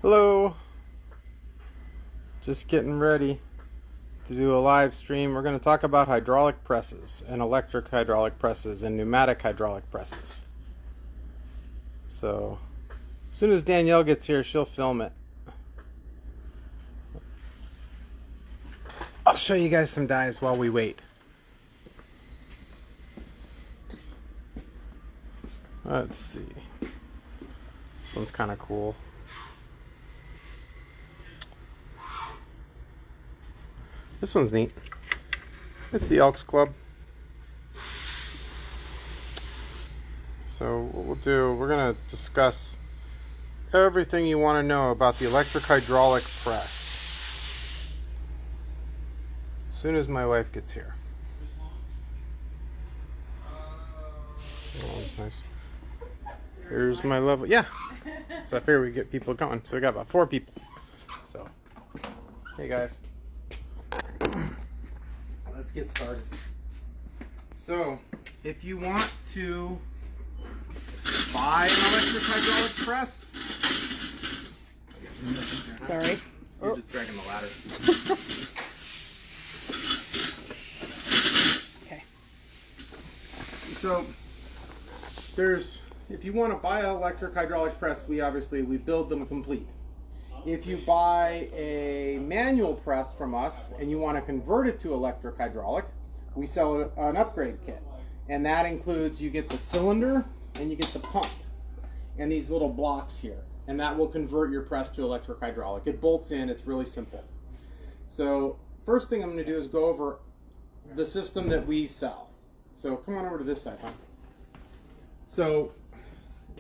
Hello, just getting ready to do a live stream. We're going to talk about hydraulic presses and electric hydraulic presses and pneumatic hydraulic presses. So as soon as Danielle gets here, she'll film it. I'll show you guys some dies while we wait. Let's see. This one's kind of cool. This one's neat. It's the Elks Club. So what we'll do, we're going to discuss everything you want to know about the electric hydraulic press as soon as my wife gets here. Oh, that's nice. Here's my level. Yeah. So I figure we get people going. So we got about 4 people. So, hey guys. Let's get started. So, if you want to buy an electric hydraulic press, sorry, you're just dragging the ladder. Okay. So, if you want to buy an electric hydraulic press, we build them complete. If you buy a manual press from us and you want to convert it to electric hydraulic, we sell an upgrade kit. And that includes, you get the cylinder and you get the pump and these little blocks here. And that will convert your press to electric hydraulic. It bolts in, it's really simple. So first thing I'm going to do is go over the system that we sell. So come on over to this side, huh? So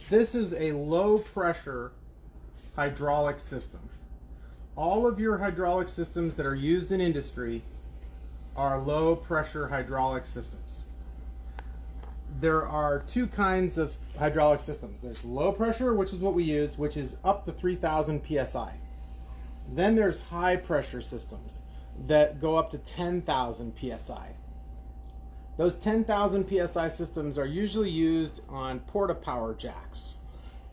this is a low pressure hydraulic system. All of your hydraulic systems that are used in industry are low pressure hydraulic systems. There are 2 kinds of hydraulic systems. There's low pressure, which is what we use, which is up to 3,000 psi. Then there's high pressure systems that go up to 10,000 psi. Those 10,000 psi systems are usually used on porta power jacks.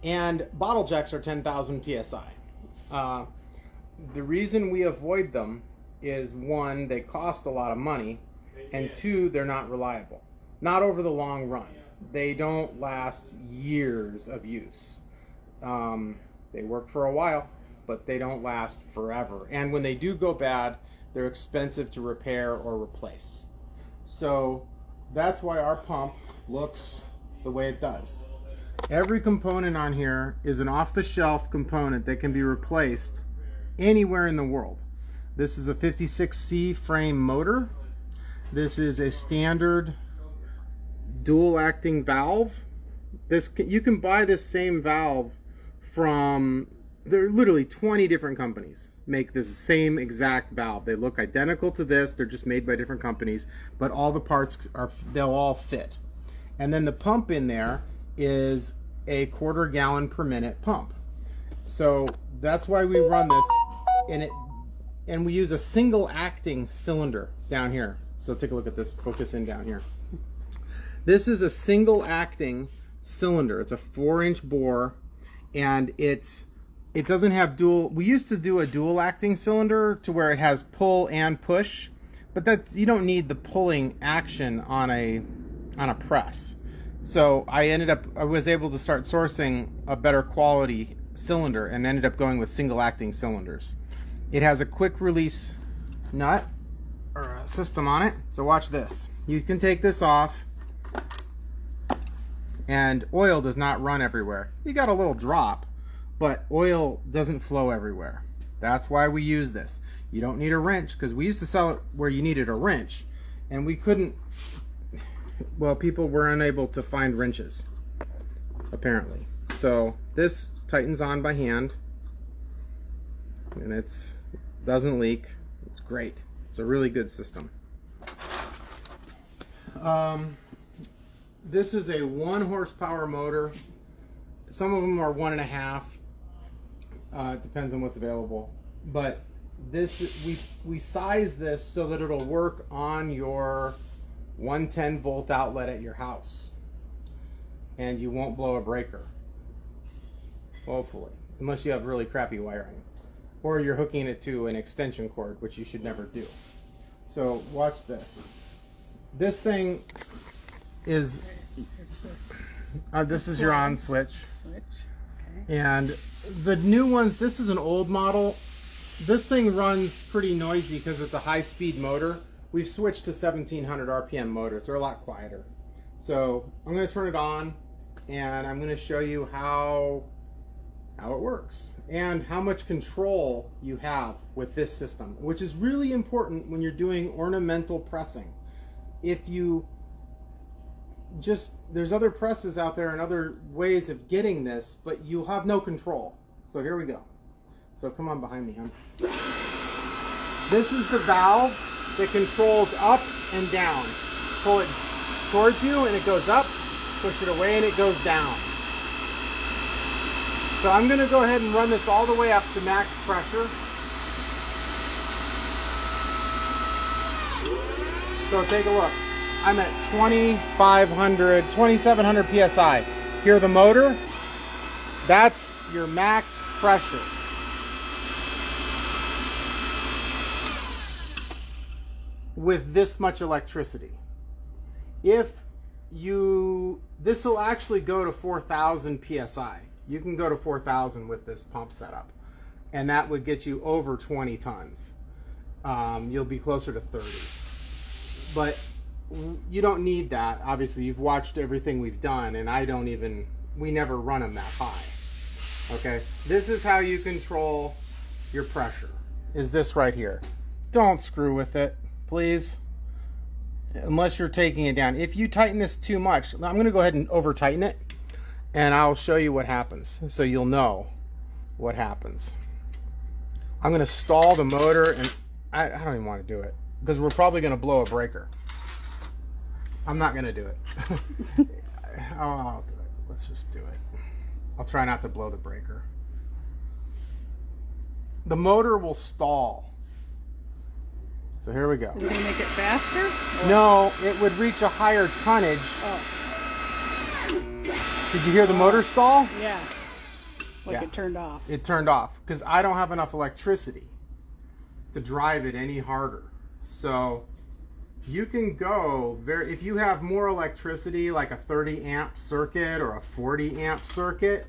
And bottle jacks are 10,000 psi. The reason we avoid them is 1, they cost a lot of money, and 2, they're not reliable. Not over the long run. They don't last years of use. They work for a while, but they don't last forever. And when they do go bad, they're expensive to repair or replace. So that's why our pump looks the way it does. Every component on here is an off-the-shelf component that can be replaced anywhere in the world. This is a 56C frame motor. This is a standard dual acting valve. You can buy this same valve from, there are literally 20 different companies make this same exact valve. They look identical to this, they're just made by different companies, but all the parts they'll all fit. And then the pump in there is a 1/4 gallon per minute pump. So that's why we run this, and we use a single acting cylinder down here. So take a look at this, focus in down here. This is a single acting cylinder. It's a 4-inch bore, and it doesn't have dual. We used to do a dual acting cylinder to where it has pull and push, but you don't need the pulling action on a press. So I was able to start sourcing a better quality cylinder and ended up going with single acting cylinders. It has a quick release nut or a system on it. So watch this. You can take this off and oil does not run everywhere. You got a little drop, but oil doesn't flow everywhere. That's why we use this. You don't need a wrench, because we used to sell it where you needed a wrench and we couldn't. Well, people were unable to find wrenches, apparently. So this tightens on by hand, and it doesn't leak. It's great. It's a really good system. This is a 1 horsepower motor. Some of them are 1.5. It depends on what's available. But we size this so that it'll work on your 110 volt outlet at your house, and you won't blow a breaker. hopefully. unless you have really crappy wiring, or you're hooking it to an extension cord, which you should never do. So watch this. This thing is, this is your on switch. Okay. And the new ones, this is an old model. This thing runs pretty noisy because it's a high-speed motor. We've switched to 1700 RPM motors. They're a lot quieter. So I'm going to turn it on, and I'm going to show you how it works and how much control you have with this system, which is really important when you're doing ornamental pressing. If you there's other presses out there and other ways of getting this, but you'll have no control. So here we go. So come on behind me, hon. This is the valve that controls up and down. Pull it towards you and it goes up, push it away and it goes down. So I'm going to go ahead and run this all the way up to max pressure. So take a look. I'm at 2,700 PSI. Hear the motor? That's your max pressure. With this much electricity. This will actually go to 4,000 PSI. You can go to 4,000 with this pump setup, and that would get you over 20 tons. You'll be closer to 30, but you don't need that. Obviously, you've watched everything we've done, and we never run them that high. Okay, this is how you control your pressure, is this right here. Don't screw with it, please, unless you're taking it down. If you tighten this too much, I'm going to go ahead and over tighten it, and I'll show you what happens so you'll know what happens. I'm going to stall the motor, and I don't even want to do it because we're probably going to blow a breaker. I'm not going to do it. I'll do it. Let's just do it. I'll try not to blow the breaker. The motor will stall. So here we go. Is it going to make it faster? Or? No, it would reach a higher tonnage. Oh. Did you hear the motor stall? Yeah. Like it turned off. It turned off because I don't have enough electricity to drive it any harder. So you can go if you have more electricity, like a 30 amp circuit or a 40 amp circuit,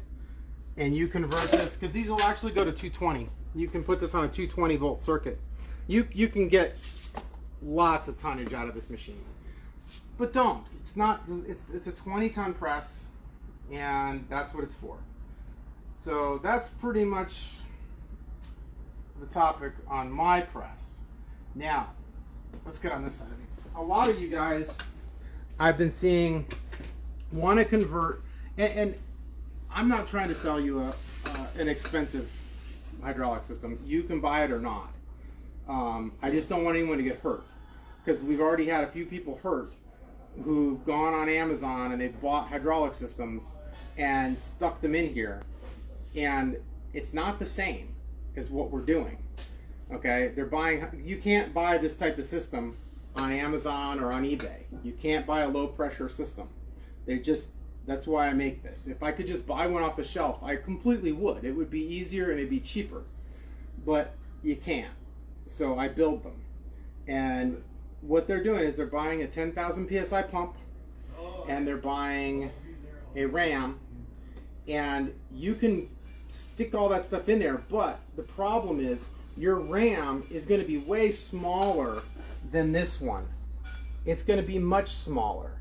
and you convert this, because these will actually go to 220. You can put this on a 220 volt circuit. You can get lots of tonnage out of this machine. But don't. It's a 20 ton press, and that's what it's for. So that's pretty much the topic on my press. Now, let's get on this side of it. A lot of you guys I've been seeing want to convert, and I'm not trying to sell you an expensive hydraulic system. You can buy it or not. I just don't want anyone to get hurt, because we've already had a few people hurt who've gone on Amazon and they've bought hydraulic systems and stuck them in here, and it's not the same as what we're doing. Okay, you can't buy this type of system on Amazon or on eBay. You can't buy a low pressure system. That's why I make this. If I could just buy one off the shelf, I completely would. It would be easier and it'd be cheaper, but you can't. So I build them. And what they're doing is they're buying a 10,000 PSI pump, and they're buying a ram, and you can stick all that stuff in there, but the problem is your ram is going to be way smaller than this one. It's going to be much smaller.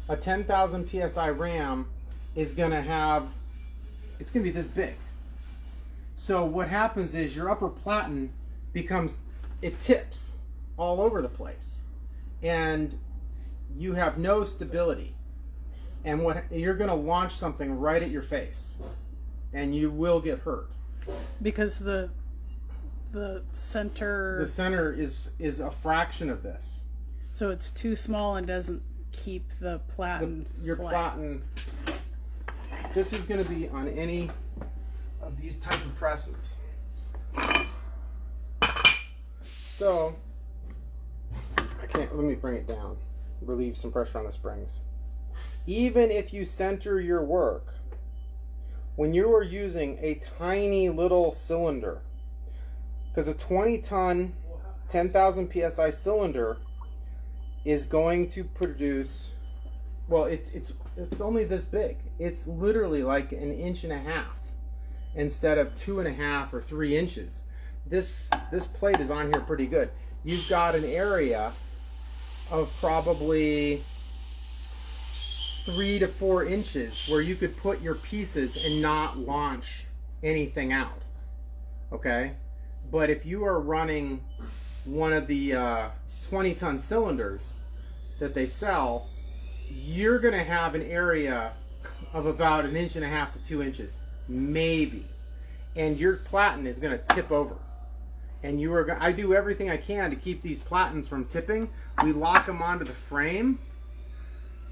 A 10,000 PSI ram is going to be this big. So what happens is your upper platen it tips all over the place, and you have no stability, and you're going to launch something right at your face, and you will get hurt because the center is a fraction of this, so it's too small and doesn't keep the platen your flat. Platen. This is going to be on any of these type of presses. So let me bring it down, relieve some pressure on the springs. Even if you center your work when you are using a tiny little cylinder, because a 20-ton, 10,000 psi cylinder is going to produce, well, it's only this big. It's literally like 1.5 inches instead of 2.5 or 3 inches. This plate is on here pretty good. You've got an area of probably 3 to 4 inches where you could put your pieces and not launch anything out. Okay? But if you are running one of the 20-ton cylinders that they sell, you're going to have an area of about 1.5 inches to 2 inches, maybe. And your platen is going to tip over. And I do everything I can to keep these platens from tipping. We lock them onto the frame.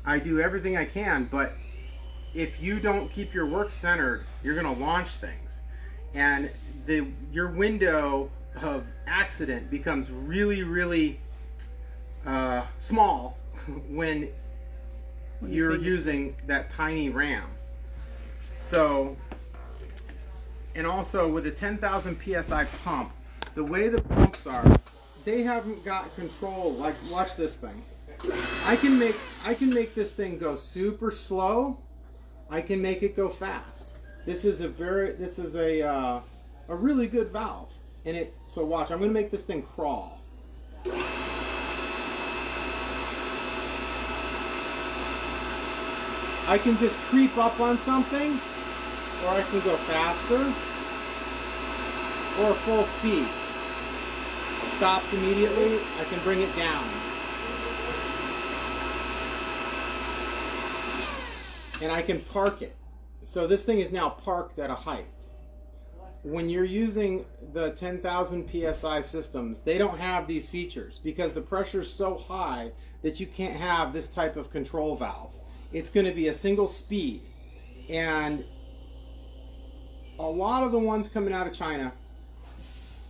I do everything I can, but if you don't keep your work centered, you're going to launch things. And your window of accident becomes really, really small when you're using that tiny ram. So, and also with a 10,000 psi pump, the way the pumps are, they haven't got control. Like, watch this thing. I can make this thing go super slow. I can make it go fast. This is a really good valve. And so watch, I'm going to make this thing crawl. I can just creep up on something, or I can go faster, or full speed. Stops immediately, I can bring it down. And I can park it. So this thing is now parked at a height. When you're using the 10,000 psi systems, they don't have these features because the pressure is so high that you can't have this type of control valve. It's going to be a single speed. And a lot of the ones coming out of China,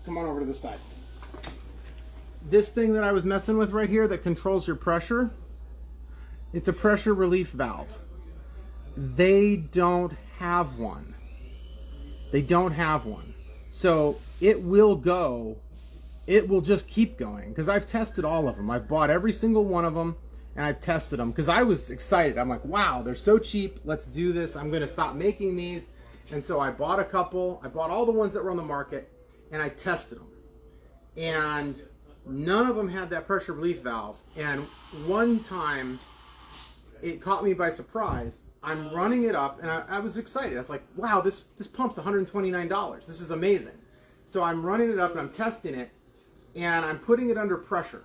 come on over to this side. This thing that I was messing with right here that controls your pressure, it's a pressure relief valve. They don't have one. They don't have one. So it will just keep going, because I've tested all of them. I've bought every single one of them and I've tested them because I was excited. I'm like, wow, they're so cheap. Let's do this. I'm going to stop making these. And so I bought a couple. I bought all the ones that were on the market and I tested them. And none of them had that pressure relief valve. And one time it caught me by surprise. I'm running it up and I was excited. I was like, wow, this pump's $129. This is amazing. So I'm running it up and I'm testing it and I'm putting it under pressure.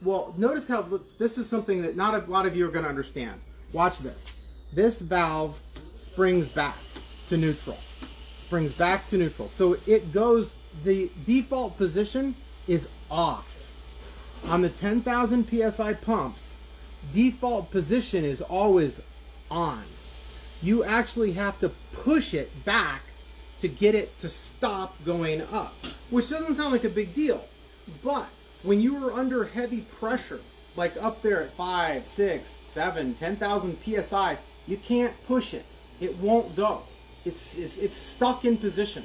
Well, notice how this is something that not a lot of you are going to understand. Watch this. This valve springs back to neutral. Springs back to neutral. So it goes, the default position is off. On the 10,000 psi pumps, default position is always on. You actually have to push it back to get it to stop going up, which doesn't sound like a big deal. But when you are under heavy pressure, like up there at 5, 6, 7, 10,000 psi, you can't push it. It won't go. It's stuck in position.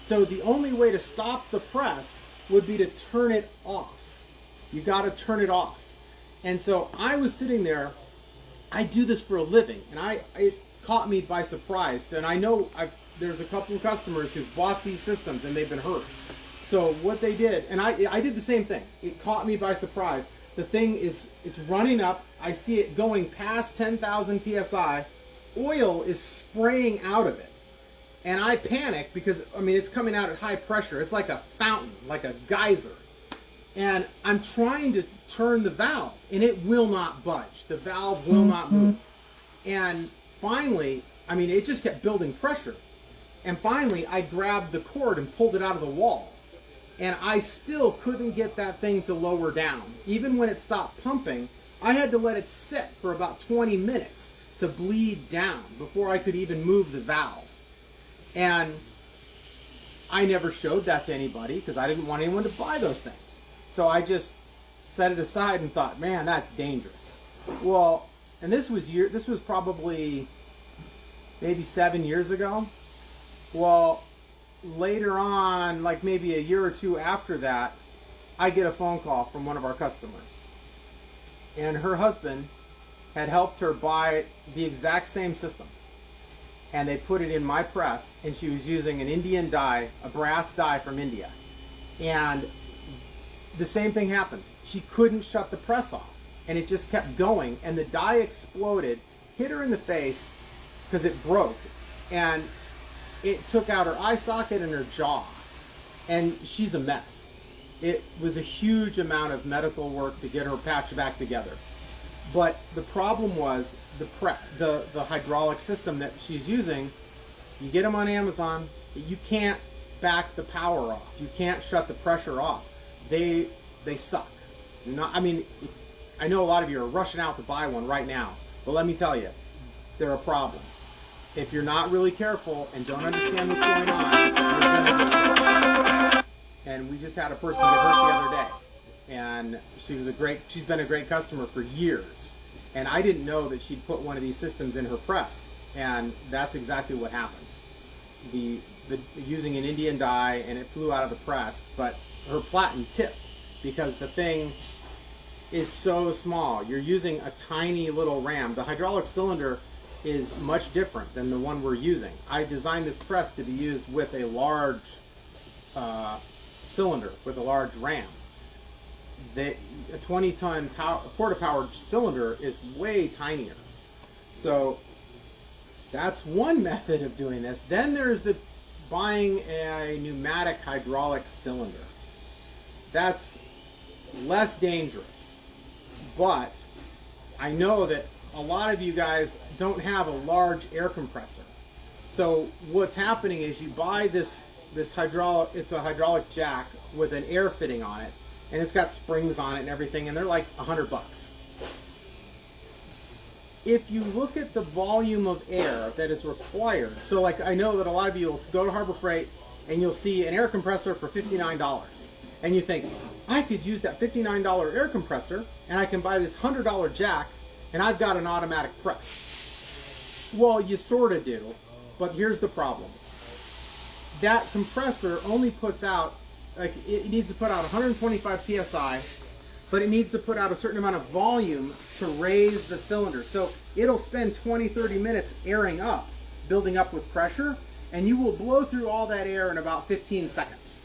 So the only way to stop the press would be to turn it off. You got to turn it off. And so I was sitting there. I do this for a living, and it caught me by surprise. And I know there's a couple of customers who've bought these systems and they've been hurt. So what they did, and I did the same thing. It caught me by surprise. The thing it's running up. I see it going past 10,000 psi. Oil is spraying out of it. And I panic because, I mean, it's coming out at high pressure. It's like a fountain, like a geyser. And I'm trying to turn the valve, and it will not budge. The valve will not move. And finally, I mean, it just kept building pressure. And finally, I grabbed the cord and pulled it out of the wall. And I still couldn't get that thing to lower down. Even when it stopped pumping, I had to let it sit for about 20 minutes to bleed down before I could even move the valve. And I never showed that to anybody because I didn't want anyone to buy those things. So I just set it aside and thought, man, that's dangerous. Well, and this was probably maybe 7 years ago. Well, later on, like maybe a year or two after that, I get a phone call from one of our customers. And her husband had helped her buy the exact same system. And they put it in my press, and she was using an Indian die, a brass die from India. And the same thing happened. She couldn't shut the press off, and it just kept going, and the die exploded, hit her in the face because it broke, and it took out her eye socket and her jaw, and she's a mess. It was a huge amount of medical work to get her patched back together. But the problem was the hydraulic system that she's using. You get them on Amazon, you can't back the power off. You can't shut the pressure off. They suck. I mean, I know a lot of you are rushing out to buy one right now, but let me tell you, they're a problem. If you're not really careful and don't understand what's going on, you're gonna get hurt. And we just had a person get hurt the other day, and she's been a great customer for years. And I didn't know that she'd put one of these systems in her press, and that's exactly what happened. Using an Indian die, and it flew out of the press, but her platen tipped because the thing is so small. You're using a tiny little ram. The hydraulic cylinder is much different than the one we're using. I designed this press to be used with a large cylinder, with a large ram. A 20-ton porta-powered cylinder is way tinier. So that's one method of doing this. Then there's buying a pneumatic hydraulic cylinder. That's less dangerous. But I know that a lot of you guys don't have a large air compressor. So what's happening is you buy this hydraulic, it's a hydraulic jack with an air fitting on it, and it's got springs on it and everything, and they're like $100. If you look at the volume of air that is required, so like I know that a lot of you will go to Harbor Freight and you'll see an air compressor for $59. And you think, I could use that $59 air compressor and I can buy this $100 jack and I've got an automatic press. Well, you sort of do, but here's the problem. That compressor only puts out, like it needs to put out 125 PSI, but it needs to put out a certain amount of volume to raise the cylinder. So it'll spend 20-30 minutes airing up, building up with pressure, and you will blow through all that air in about 15 seconds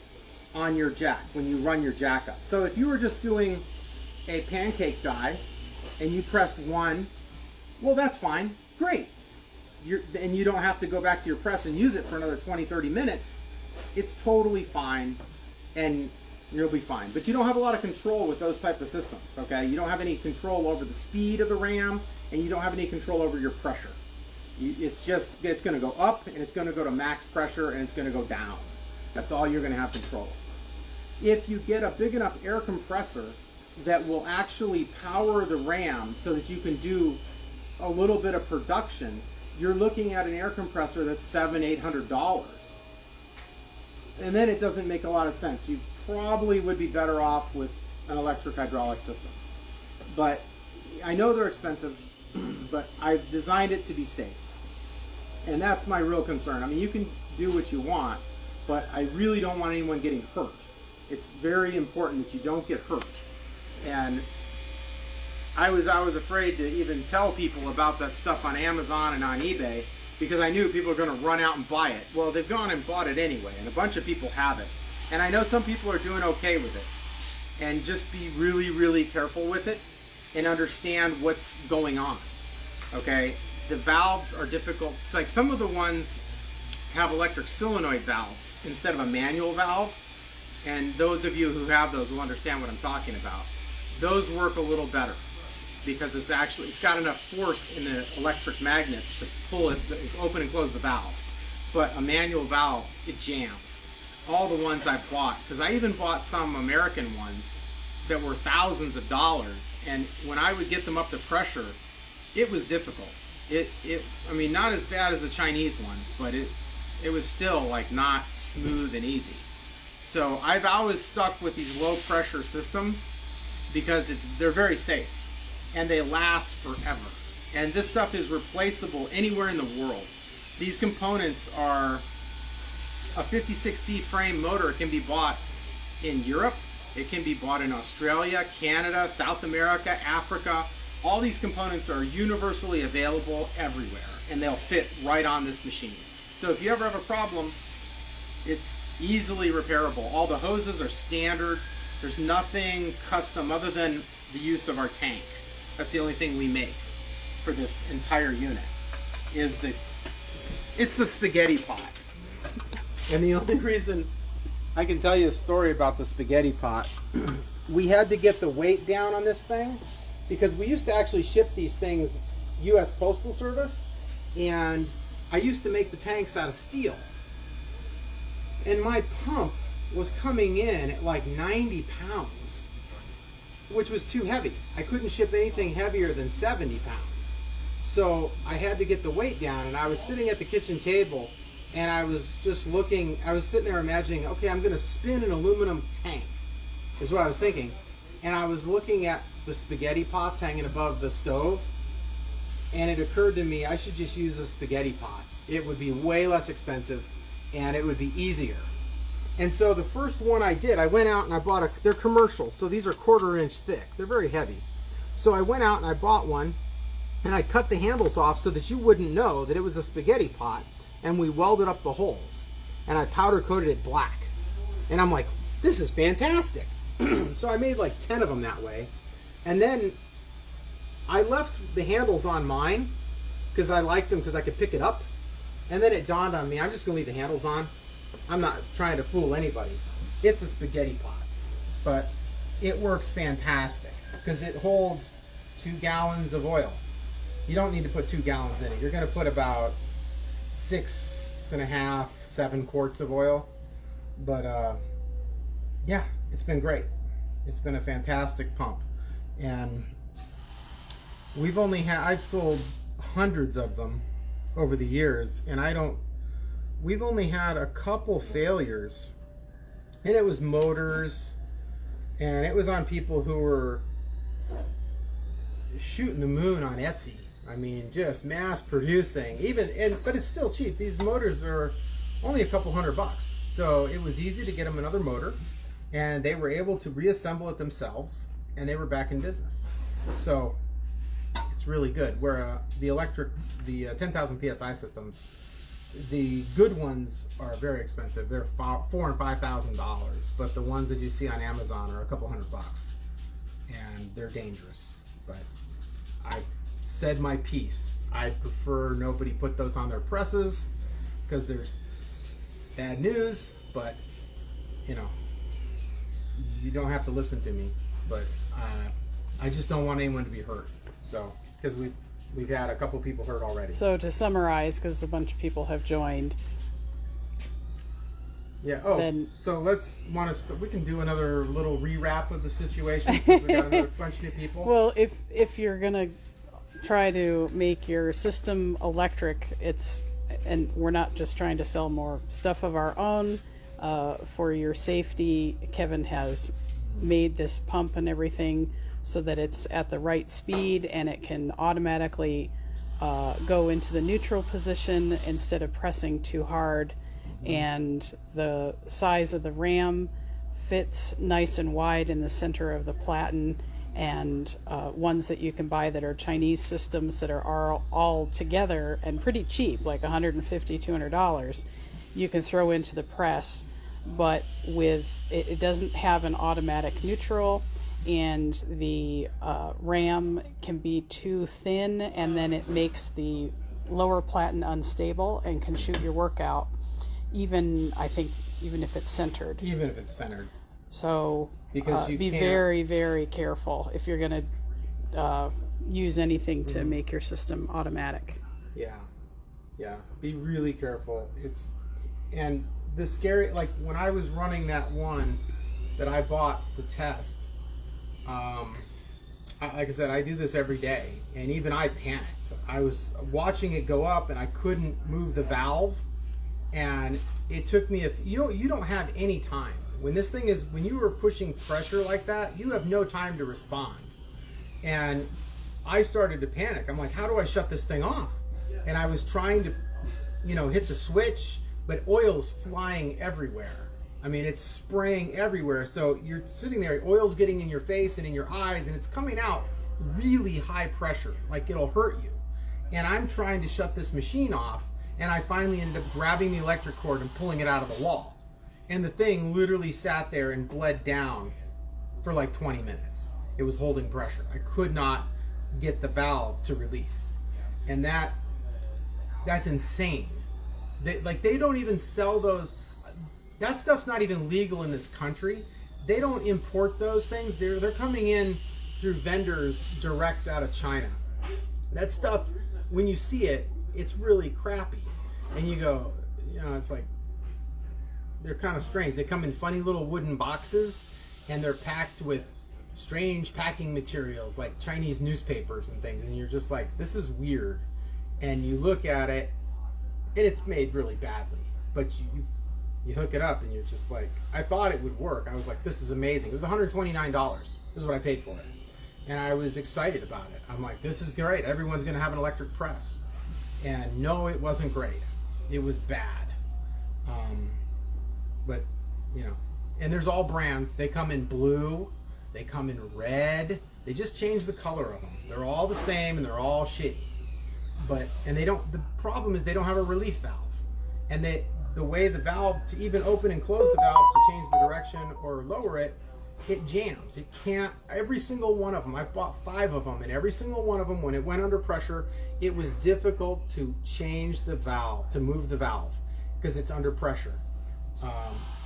on your jack when you run your jack up. So if you were just doing a pancake die and you pressed one, well, that's fine, great. And you don't have to go back to your press and use it for another 20-30 minutes. It's totally fine, and you'll be fine. But you don't have a lot of control with those type of systems, okay? You don't have any control over the speed of the ram, and you don't have any control over your pressure. It's going to go up, and it's going to go to max pressure, and it's going to go down. That's all you're going to have control of. If you get a big enough air compressor that will actually power the ram so that you can do a little bit of production, you're looking at an air compressor that's $700-800. And then it doesn't make a lot of sense. You probably would be better off with an electric hydraulic system. But I know they're expensive, but I've designed it to be safe. And that's my real concern. I mean, you can do what you want, but I really don't want anyone getting hurt. It's very important that you don't get hurt. And I was afraid to even tell people about that stuff on Amazon and on eBay because I knew people were going to run out and buy it. Well, they've gone and bought it anyway, and a bunch of people have it. And I know some people are doing okay with it. And just be really, really careful with it and understand what's going on. Okay? The valves are difficult. It's like some of the ones have electric solenoid valves instead of a manual valve. And those of you who have those will understand what I'm talking about. Those work a little better because it's got enough force in the electric magnets to pull it, open and close the valve. But a manual valve, it jams. All the ones I've bought, because I even bought some American ones that were thousands of dollars, and when I would get them up to pressure, it was difficult. I mean, not as bad as the Chinese ones, but it was still like not smooth and easy. So I've always stuck with these low pressure systems because they're very safe and they last forever. And this stuff is replaceable anywhere in the world. these components are a 56C frame motor. Can be bought in Europe. It can be bought in Australia, Canada, South America, Africa. All these components are universally available everywhere, and they'll fit right on this machine. So if you ever have a problem, it's easily repairable. All the hoses are standard. There's nothing custom other than the use of our tank. That's the only thing we make for this entire unit. It's the spaghetti pot. And the only reason I can tell you a story about the spaghetti pot, we had to get the weight down on this thing because we used to actually ship these things U.S. Postal Service, and I used to make the tanks out of steel. And my pump was coming in at like 90 pounds, which was too heavy. I couldn't ship anything heavier than 70 pounds. So I had to get the weight down, and I was sitting at the kitchen table and I was just looking, I was sitting there imagining, okay, I'm gonna spin an aluminum tank, is what I was thinking. And I was looking at the spaghetti pots hanging above the stove, and it occurred to me I should just use a spaghetti pot. It would be way less expensive and it would be easier. And so the first one I did, I went out and I bought they're commercial, so these are 1/4 inch thick. They're very heavy. So I went out and I bought one, and I cut the handles off so that you wouldn't know that it was a spaghetti pot, and we welded up the holes, and I powder coated it black. And I'm like, this is fantastic. So I made like 10 of them that way. And then I left the handles on mine because I liked them because I could pick it up. And then it dawned on me, I'm just gonna leave the handles on. I'm not trying to fool anybody. It's a spaghetti pot, but it works fantastic because it holds 2 gallons of oil. You don't need to put 2 gallons in it. You're gonna put about 6.5, 7 quarts of oil. But yeah, it's been great. It's been a fantastic pump. And I've sold hundreds of them over the years, and we've only had a couple failures, and it was motors, and it was on people who were shooting the moon on Etsy. I mean, just mass producing, but it's still cheap. These motors are only a couple $100. So it was easy to get them another motor, and they were able to reassemble it themselves, and they were back in business. So it's really good. Where the 10,000 PSI systems, the good ones are very expensive. They're $4,000 and $5,000, but the ones that you see on Amazon are a couple $100, and they're dangerous. But I said my piece. I'd prefer nobody put those on their presses because there's bad news, but you know, you don't have to listen to me. But I just don't want anyone to be hurt. So because we've had a couple people hurt already. So to summarize, because a bunch of people have joined. Yeah. Oh. So we can do another little rewrap of the situation since we got another bunch of new people. Well, if you're gonna try to make your system electric, and we're not just trying to sell more stuff of our own for your safety. Kevin has made this pump and everything so that it's at the right speed and it can automatically go into the neutral position instead of pressing too hard. And the size of the ram fits nice and wide in the center of the platen, and ones that you can buy that are Chinese systems that are all together and pretty cheap, like $150, $200, you can throw into the press. But it doesn't have an automatic neutral, and the ram can be too thin, and then it makes the lower platen unstable and can shoot your work out, even if it's centered. Even if it's centered. So because be very, very careful if you're going to use anything to make your system automatic. Yeah. Be really careful. And the scary, like when I was running that one that I bought to test, like I said, I do this every day, and even I panicked. I was watching it go up, and I couldn't move the valve, and it took me you don't have any time. When you are pushing pressure like that, you have no time to respond. And I started to panic. I'm like, how do I shut this thing off? And I was trying to hit the switch, but oil's flying everywhere. I mean, it's spraying everywhere. So you're sitting there, oil's getting in your face and in your eyes, and it's coming out really high pressure, like it'll hurt you. And I'm trying to shut this machine off, and I finally ended up grabbing the electric cord and pulling it out of the wall. And the thing literally sat there and bled down for like 20 minutes. It was holding pressure. I could not get the valve to release. And that's insane. They don't even sell those. That stuff's not even legal in this country. They don't import those things. They're coming in through vendors direct out of China. That stuff, when you see it, it's really crappy. And you go, it's like, they're kind of strange. They come in funny little wooden boxes, and they're packed with strange packing materials like Chinese newspapers and things. And you're just like, this is weird. And you look at it, and it's made really badly. But you hook it up, and you're just like, I thought it would work. I was like, this is amazing. It was $129. This is what I paid for it. And I was excited about it. I'm like, this is great. Everyone's going to have an electric press. And no, it wasn't great. It was bad. But, and there's all brands. They come in blue. They come in red. They just change the color of them. They're all the same, and they're all shitty. And the problem is they don't have a relief valve. And the way the valve, to even open and close the valve to change the direction or lower it, it jams. It can't. Every single one of them, I bought 5 of them, and every single one of them, when it went under pressure, it was difficult to change the valve, to move the valve, because it's under pressure.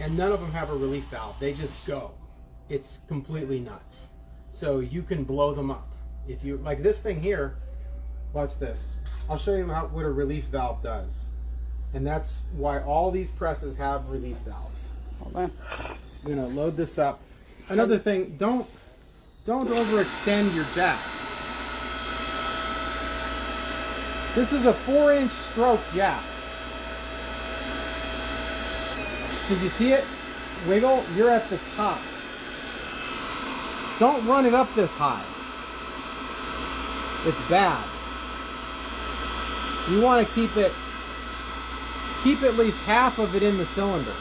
And none of them have a relief valve. They just go. It's completely nuts. So you can blow them up. If you, like this thing here, watch this. I'll show you what a relief valve does. And that's why all these presses have relief valves. Hold on. I'm gonna load this up. Another thing, don't overextend your jack. This is a 4-inch stroke jack. Did you see it? Wiggle, you're at the top. Don't run it up this high. It's bad. You want to keep at least half of it in the cylinder.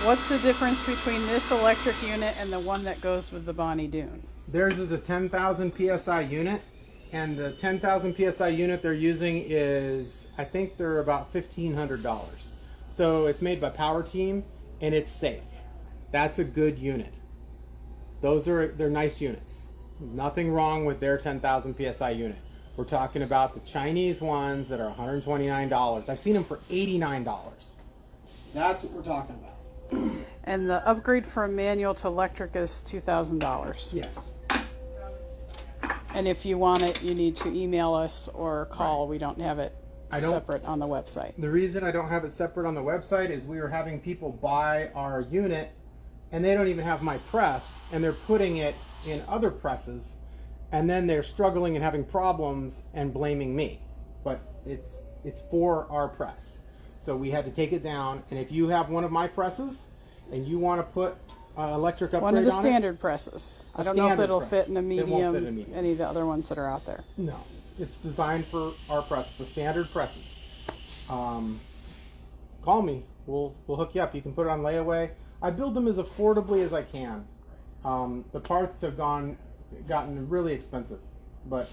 What's the difference between this electric unit and the one that goes with the Bonnie Doon? Theirs is a 10,000 PSI unit, and the 10,000 PSI unit they're using is, I think they're about $1,500. So it's made by Power Team, and it's safe. That's a good unit. They're nice units. Nothing wrong with their 10,000 PSI unit. We're talking about the Chinese ones that are $129. I've seen them for $89. That's what we're talking about. And the upgrade from manual to electric is $2,000. Yes. And if you want it, you need to email us or call. Right. We don't have it separate on the website. The reason I don't have it separate on the website is we were having people buy our unit, and they don't even have my press, and they're putting it in other presses, and then they're struggling and having problems and blaming me. But it's for our press. So we had to take it down, and if you have one of my presses and you want to put electric upgrade on one of the it, standard presses. I don't know if it'll fit in a It won't fit in a medium, medium. any of the other ones that are out there. No, it's designed for our press, the standard presses. Call me. We'll hook you up. You can put it on layaway. I build them as affordably as I can. The parts have gotten really expensive, but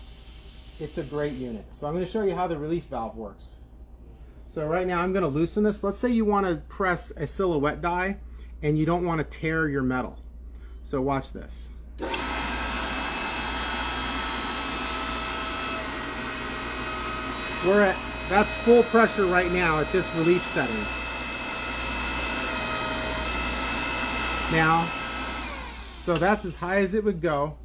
it's a great unit. So I'm going to show you how the relief valve works. So right now I'm going to loosen this. Let's say you want to press a silhouette die and you don't want to tear your metal. So watch this. That's full pressure right now at this relief setting. Now, so that's as high as it would go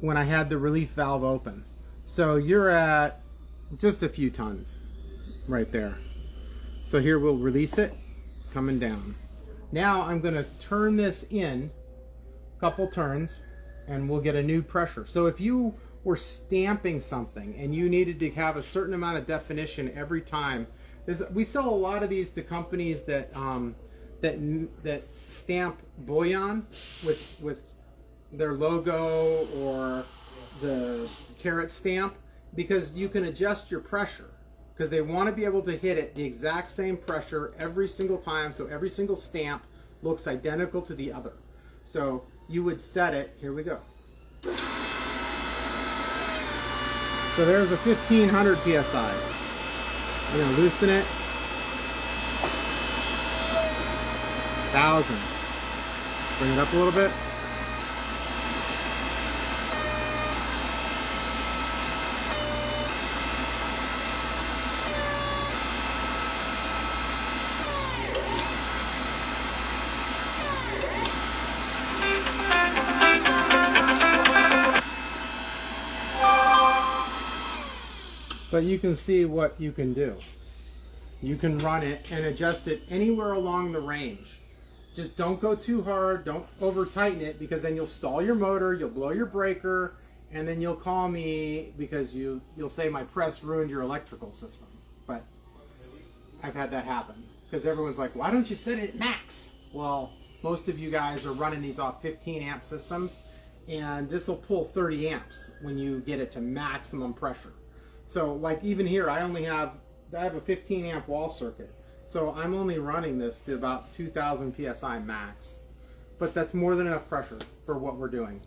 when I had the relief valve open. So you're at just a few tons right there. So here we'll release it, coming down. Now I'm going to turn this in a couple turns and we'll get a new pressure. So if you were stamping something and you needed to have a certain amount of definition every time, we sell a lot of these to companies that that stamp bullion with their logo or the carat stamp, because you can adjust your pressure because they want to be able to hit it the exact same pressure every single time, so every single stamp looks identical to the other. So you would set it, here we go. So there's a 1500 PSI. I'm gonna loosen it. 1000. Bring it up a little bit. But you can see what you can do. You can run it and adjust it anywhere along the range. Just don't go too hard, don't over tighten it, because then you'll stall your motor, you'll blow your breaker, and then you'll call me because you'll say my press ruined your electrical system. But I've had that happen because everyone's like, why don't you set it at max? Well, most of you guys are running these off 15 amp systems, and this will pull 30 amps when you get it to maximum pressure. So like even here, I have a 15 amp wall circuit. So I'm only running this to about 2000 PSI max. But that's more than enough pressure for what we're doing.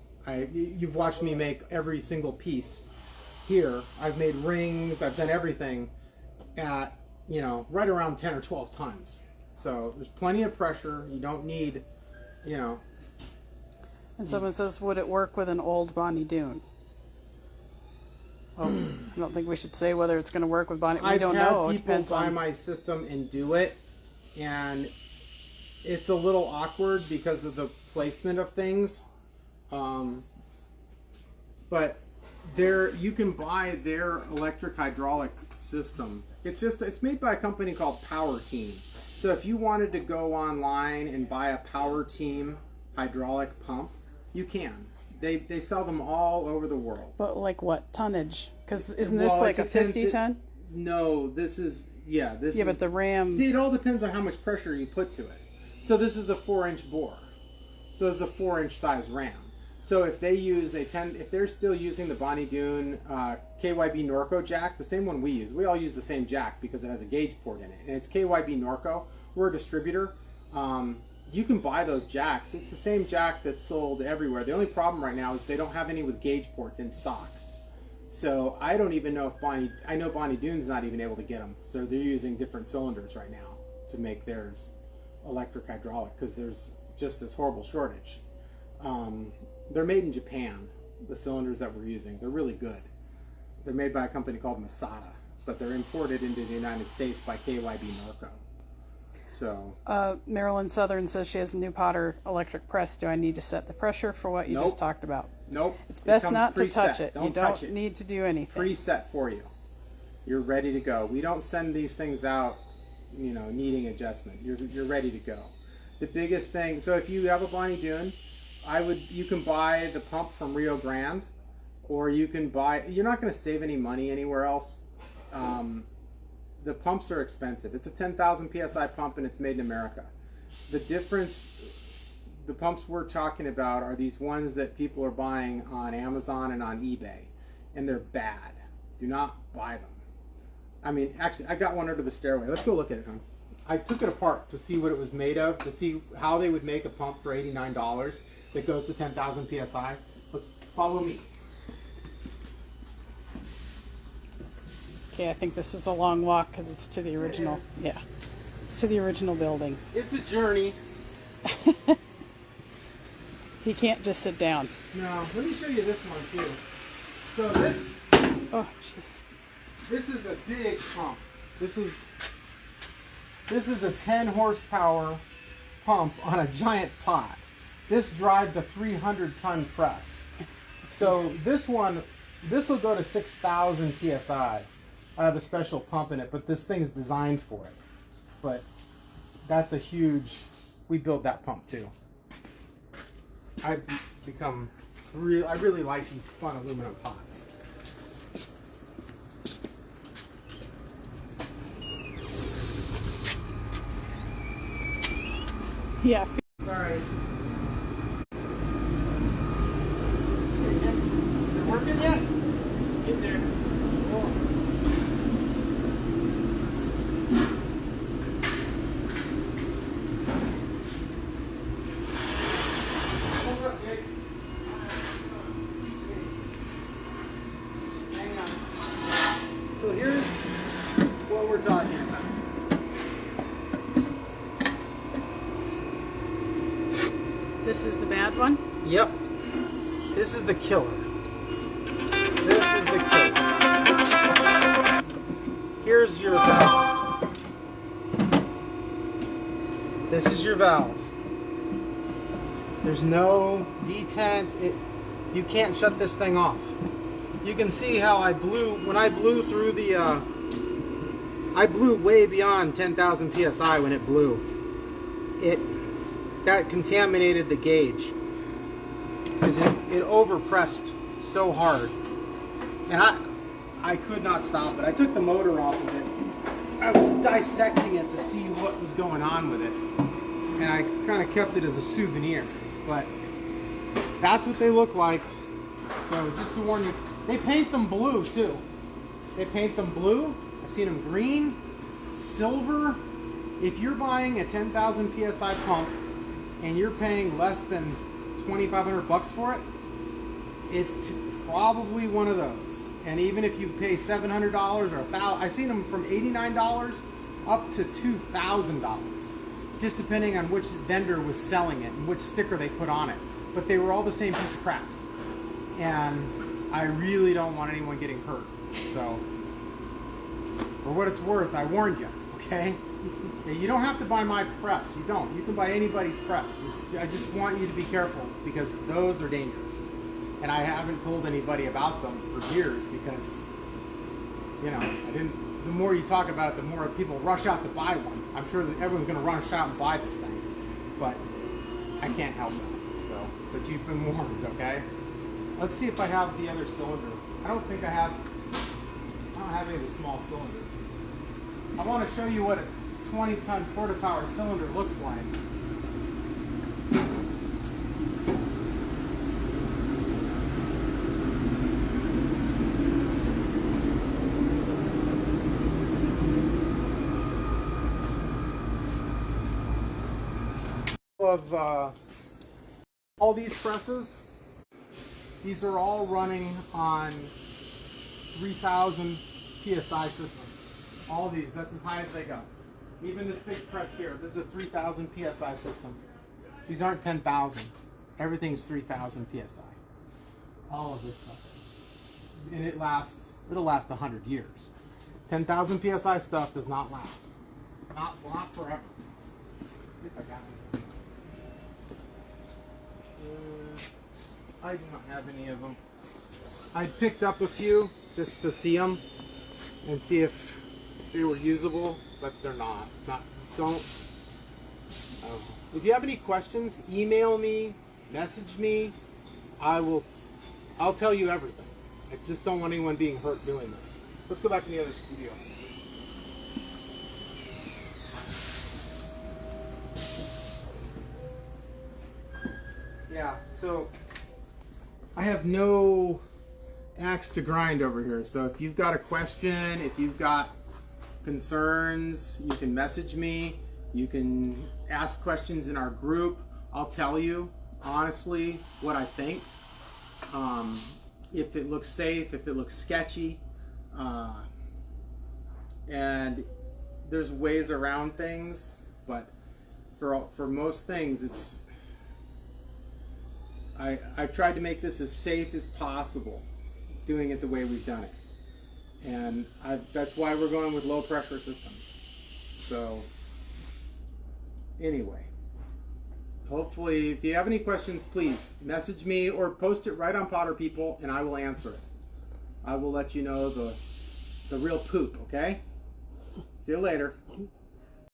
You've watched me make every single piece here. I've made rings, I've done everything at, you know, right around 10 or 12 tons. So there's plenty of pressure. You don't need, you know. And someone says, would it work with an old Bonnie Doon? Well, I don't think we should say whether it's going to work with Bonnie. We don't know. It depends on. I've had people buy my system and do it, and it's a little awkward because of the placement of things. But you can buy their electric hydraulic system. It's made by a company called Power Team. So if you wanted to go online and buy a Power Team hydraulic pump, you can. They sell them all over the world. But like what tonnage? Because isn't this like a 50 ton? No, this is, yeah. Yeah, but the RAM. It all depends on how much pressure you put to it. So this is a 4-inch bore. So it's a 4-inch size RAM. So if they use if they're still using the Bonnie Doon KYB Norco jack, the same one we use. We all use the same jack because it has a gauge port in it. And it's KYB Norco. We're a distributor. You can buy those jacks. It's the same jack that's sold everywhere. The only problem right now is they don't have any with gauge ports in stock. So I don't even know if I know Bonnie Doon's not even able to get them. So they're using different cylinders right now to make theirs electric hydraulic because there's just this horrible shortage. They're made in Japan, the cylinders that we're using. They're really good. They're made by a company called Masada, but they're imported into the United States by KYB Norco. So Marilyn Southern says she has a new Potter electric press. Do I need to set the pressure for what you just talked about? Nope. It's best not to preset. touch it. You touch don't it. need to do anything. It's preset for you. You're ready to go. We don't send these things out, you know, needing adjustment. You're ready to go. The biggest thing, so if you have a Bonnie Doon, you can buy the pump from Rio Grande, or you can buy, you're not going to save any money anywhere else. The pumps are expensive. It's a 10,000 PSI pump and it's made in America. The difference, the pumps we're talking about are these ones that people are buying on Amazon and on eBay, and they're bad. Do not buy them. I mean, actually, I got one under the stairway. Let's go look at it, hon. I took it apart to see what it was made of, to see how they would make a pump for $89 that goes to 10,000 PSI. Let's follow me. Okay, I think this is a long walk because it's to the original. Yeah, it's to the original building. It's a journey. He can't just sit down. No, let me show you this one too. So this. Oh, jeez. This is a big pump. This is a 10 horsepower pump on a giant pot. This drives a 300-ton press. So this one, this will go to 6,000 PSI. I have a special pump in it, but this thing's designed for it. But that's a huge, we build that pump too. I really like these spun aluminum pots. Yeah. Sorry. They're working yet? Get there. This is the bad one? Yep. This is the killer. This is the killer. Here's your valve. This is your valve. There's no detents. You can't shut this thing off. You can see how I blew, when I blew through the, I blew way beyond 10,000 PSI when it blew. That contaminated the gauge. Because it overpressed so hard. And I could not stop it. I took the motor off of it. I was dissecting it to see what was going on with it. And I kind of kept it as a souvenir. But that's what they look like. So just to warn you, they paint them blue too. They paint them blue. I've seen them green, silver. If you're buying a 10,000 PSI pump and you're paying less than 2,500 bucks for it, it's probably one of those. And even if you pay $700 or $1,000, I've seen them from $89 up to $2,000, just depending on which vendor was selling it and which sticker they put on it. But they were all the same piece of crap. And I really don't want anyone getting hurt. So, for what it's worth, I warned you, okay? You don't have to buy my press. You don't. You can buy anybody's press. I just want you to be careful because those are dangerous. And I haven't told anybody about them for years because, you know, the more you talk about it, the more people rush out to buy one. I'm sure that everyone's going to rush out and buy this thing. But I can't help it. So, but you've been warned, okay? Let's see if I have the other cylinder. I don't have any of the small cylinders. I want to show you what a 20-ton quarter power cylinder looks like. Of all these presses, these are all running on 3,000 PSI systems. All these, that's as high as they go. Even this big press here, this is a 3,000 PSI system. These aren't 10,000. Everything's 3,000 PSI. All of this stuff is. And it'll last 100 years. 10,000 PSI stuff does not last. Not forever. See if I got it. I do not have any of them. I picked up a few just to see them and see if they were usable, but they're not. Don't. If you have any questions, email me, message me. I'll tell you everything. I just don't want anyone being hurt doing this. Let's go back to the other studio. Yeah, so I have no axe to grind over here. So if you've got a question, if you've got concerns, you can message me. You can ask questions in our group. I'll tell you honestly what I think. If it looks safe, if it looks sketchy, and there's ways around things, but for most things, I've tried to make this as safe as possible, doing it the way we've done it. And that's why we're going with low pressure systems. So anyway, hopefully if you have any questions, please message me or post it right on Potter People and I will answer it. I will let you know the real poop, okay? See you later.